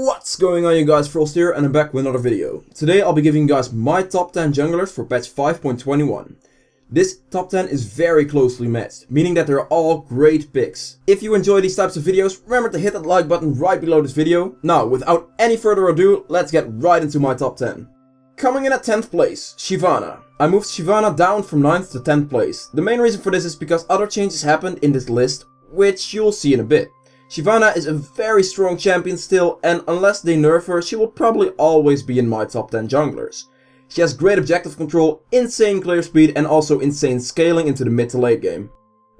What's going on, you guys? Frost here, and I'm back with another video. Today I'll be giving you guys my top 10 junglers for patch 5.21. This top 10 is very closely matched, meaning that they're all great picks. If you enjoy these types of videos, remember to hit that like button right below this video. Now, without any further ado, let's get right into my top 10. Coming in at 10th place, Shyvana. I moved Shyvana down from 9th to 10th place. The main reason for this is because other changes happened in this list, which you'll see in a bit. Shyvana is a very strong champion still, and unless they nerf her, she will probably always be in my top 10 junglers. She has great objective control, insane clear speed, and also insane scaling into the mid to late game.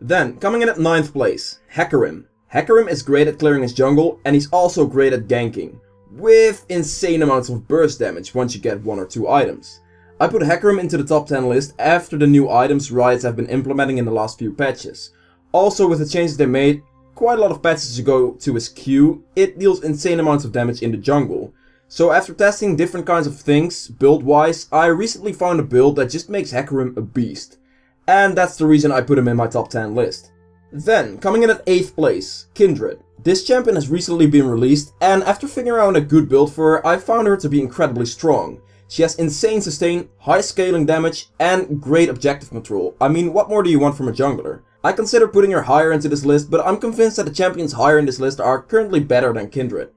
Then, coming in at 9th place, Hecarim. Hecarim is great at clearing his jungle, and he's also great at ganking, with insane amounts of burst damage once you get 1 or 2 items. I put Hecarim into the top 10 list after the new items Riot have been implementing in the last few patches. Also, with the changes they made, quite a lot of patches to go to his Q, it deals insane amounts of damage in the jungle. So after testing different kinds of things, build-wise, I recently found a build that just makes Hecarim a beast. And that's the reason I put him in my top 10 list. Then, coming in at 8th place, Kindred. This champion has recently been released, and after figuring out a good build for her, I found her to be incredibly strong. She has insane sustain, high scaling damage, and great objective control. I mean, what more do you want from a jungler? I consider putting her higher into this list, but I'm convinced that the champions higher in this list are currently better than Kindred.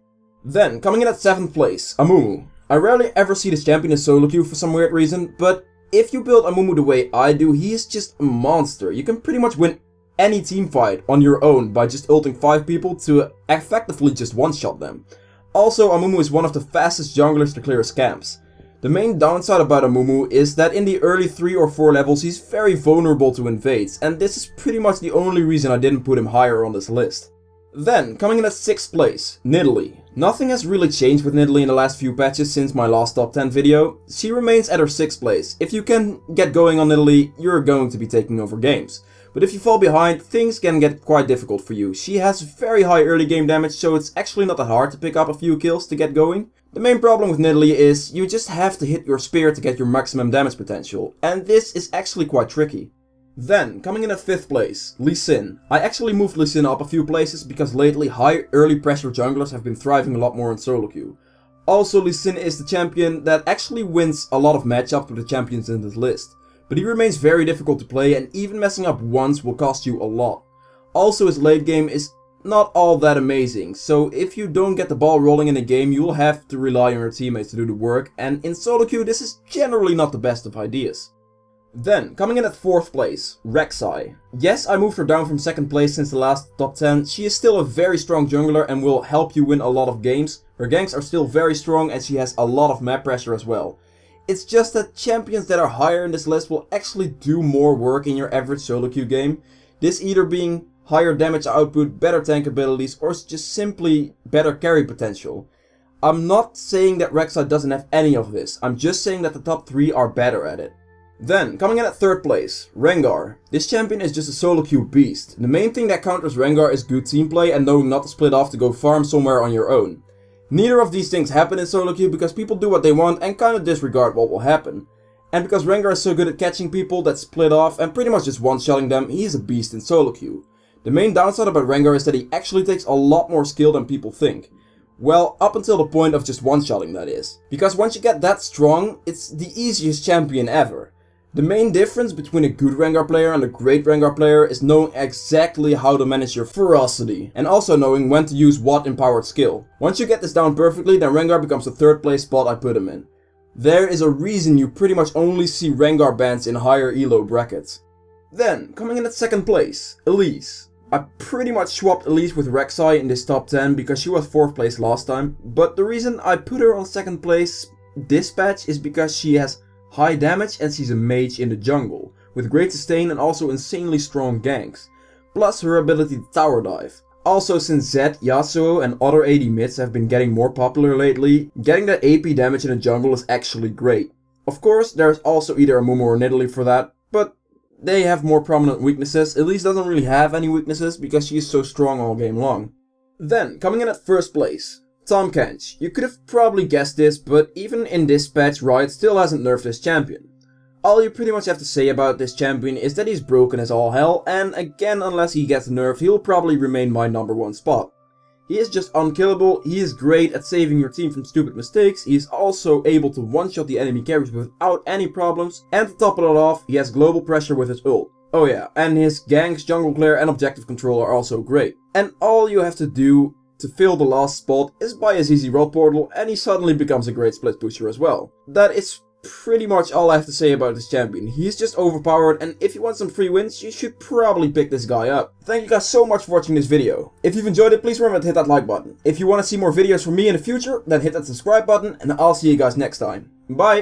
Then, coming in at 7th place, Amumu. I rarely ever see this champion in solo queue for some weird reason, but if you build Amumu the way I do, he is just a monster. You can pretty much win any team fight on your own by just ulting 5 people to effectively just one-shot them. Also, Amumu is one of the fastest junglers to clear his camps. The main downside about Amumu is that in the early 3 or 4 levels he's very vulnerable to invades, and this is pretty much the only reason I didn't put him higher on this list. Then, coming in at 6th place, Nidalee. Nothing has really changed with Nidalee in the last few patches since my last top 10 video. She remains at her 6th place. If you can get going on Nidalee, you're going to be taking over games. But if you fall behind, things can get quite difficult for you. She has very high early game damage, so it's actually not that hard to pick up a few kills to get going. The main problem with Nidalee is you just have to hit your spear to get your maximum damage potential, and this is actually quite tricky. Then, coming in at 5th place, Lee Sin. I actually moved Lee Sin up a few places because lately high early pressure junglers have been thriving a lot more in solo queue. Also, Lee Sin is the champion that actually wins a lot of matchups with the champions in this list, but he remains very difficult to play, and even messing up once will cost you a lot. Also, his late game is not all that amazing, so if you don't get the ball rolling in a game, you'll have to rely on your teammates to do the work, and in solo queue this is generally not the best of ideas. Then, coming in at 4th place, Rek'sai. Yes, I moved her down from 2nd place since the last top 10, she is still a very strong jungler and will help you win a lot of games. Her ganks are still very strong and she has a lot of map pressure as well. It's just that champions that are higher in this list will actually do more work in your average solo queue game. This either being higher damage output, better tank abilities, or just simply better carry potential. I'm not saying that Rek'sai doesn't have any of this, I'm just saying that the top 3 are better at it. Then, coming in at 3rd place, Rengar. This champion is just a solo queue beast. The main thing that counters Rengar is good team play and knowing not to split off to go farm somewhere on your own. Neither of these things happen in solo queue because people do what they want and kinda disregard what will happen. And because Rengar is so good at catching people that split off and pretty much just one-shotting them, he is a beast in solo queue. The main downside about Rengar is that he actually takes a lot more skill than people think. Well, up until the point of just one-shotting, that is. Because once you get that strong, it's the easiest champion ever. The main difference between a good Rengar player and a great Rengar player is knowing exactly how to manage your ferocity, and also knowing when to use what empowered skill. Once you get this down perfectly, then Rengar becomes the 3rd place spot I put him in. There is a reason you pretty much only see Rengar bans in higher elo brackets. Then, coming in at 2nd place, Elise. I pretty much swapped Elise with Rek'sai in this top 10 because she was 4th place last time, but the reason I put her on 2nd place this patch is because she has high damage and she's a mage in the jungle, with great sustain and also insanely strong ganks, plus her ability to tower dive. Also, since Zed, Yasuo and other AD mids have been getting more popular lately, getting that AP damage in the jungle is actually great. Of course, there's also either Amumu or Nidalee for that, but they have more prominent weaknesses. Elise doesn't really have any weaknesses because she is so strong all game long. Then, coming in at 1st place, Tahm Kench. You could have probably guessed this, but even in this patch, Riot still hasn't nerfed this champion. All you pretty much have to say about this champion is that he's broken as all hell, and again, unless he gets nerfed, he'll probably remain my number 1 spot. He is just unkillable, he is great at saving your team from stupid mistakes, he is also able to one-shot the enemy carries without any problems, and to top it all off, he has global pressure with his ult. Oh yeah, and his ganks, jungle clear and objective control are also great. And all you have to do to fill the last spot is buy a ZZ Rod Portal and he suddenly becomes a great split pusher as well. That is pretty much all I have to say about this champion. He's just overpowered, and if you want some free wins, you should probably pick this guy up. Thank you guys so much for watching this video. If you've enjoyed it, please remember to hit that like button. If you want to see more videos from me in the future, then hit that subscribe button, and I'll see you guys next time. Bye!